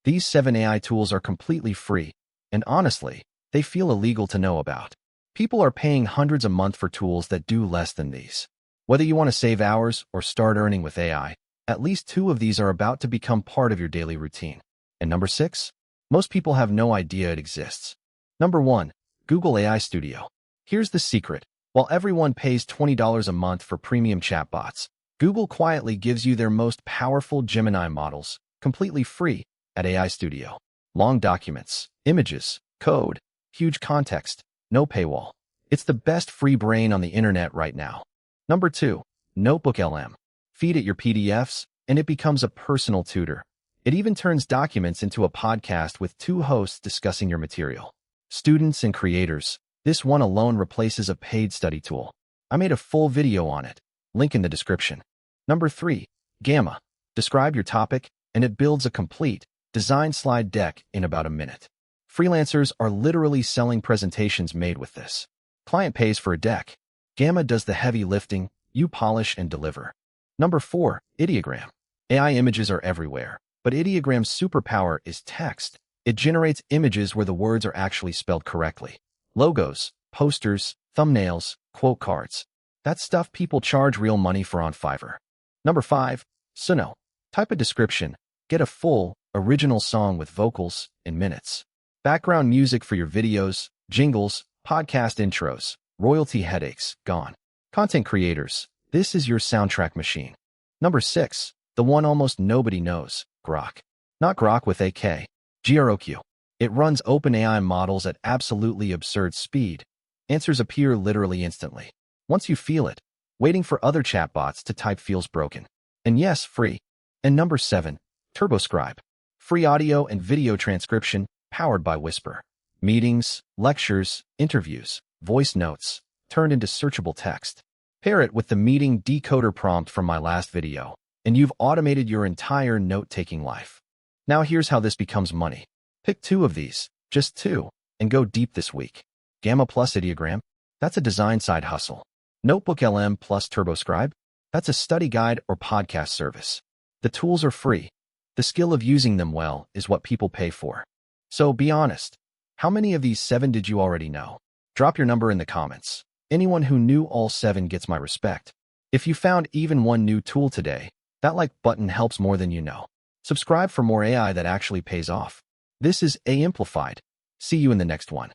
These 7 AI tools are completely free, and honestly, they feel illegal to know about. People are paying hundreds a month for tools that do less than these. Whether you want to save hours or start earning with AI, at least 2 of these are about to become part of your daily routine. And number 6, most people have no idea it exists. Number 1, Google AI Studio. Here's the secret. While everyone pays $20 a month for premium chatbots, Google quietly gives you their most powerful Gemini models, completely free, at AI Studio. Long documents, images, code, huge context, no paywall. It's the best free brain on the internet right now. Number 2, NotebookLM. Feed it your PDFs, and it becomes a personal tutor. It even turns documents into a podcast with 2 hosts discussing your material. Students and creators, this one alone replaces a paid study tool. I made a full video on it. Link in the description. Number 3, Gamma. Describe your topic, and it builds a complete design slide deck in about a minute. Freelancers are literally selling presentations made with this. Client pays for a deck. Gamma does the heavy lifting, you polish and deliver. Number 4, Ideogram. AI images are everywhere, but Ideogram's superpower is text. It generates images where the words are actually spelled correctly. Logos, posters, thumbnails, quote cards. That's stuff people charge real money for on Fiverr. Number 5, Suno. Type a description, get a full, original song with vocals in minutes. Background music for your videos, jingles, podcast intros, royalty headaches, gone. Content creators, this is your soundtrack machine. Number 6, the one almost nobody knows, Groq. Not Groq with a K, Groq. It runs OpenAI models at absolutely absurd speed. Answers appear literally instantly. Once you feel it, waiting for other chatbots to type feels broken. And yes, free. And number 7, TurboScribe. Free audio and video transcription, powered by Whisper. Meetings, lectures, interviews, voice notes, turned into searchable text. Pair it with the meeting decoder prompt from my last video, and you've automated your entire note-taking life. Now here's how this becomes money. Pick 2 of these, just 2, and go deep this week. Gamma plus Ideogram, that's a design side hustle. NotebookLM plus TurboScribe, that's a study guide or podcast service. The tools are free. The skill of using them well is what people pay for. So be honest. How many of these 7 did you already know? Drop your number in the comments. Anyone who knew all 7 gets my respect. If you found even one new tool today, that like button helps more than you know. Subscribe for more AI that actually pays off. This is A Amplified. See you in the next one.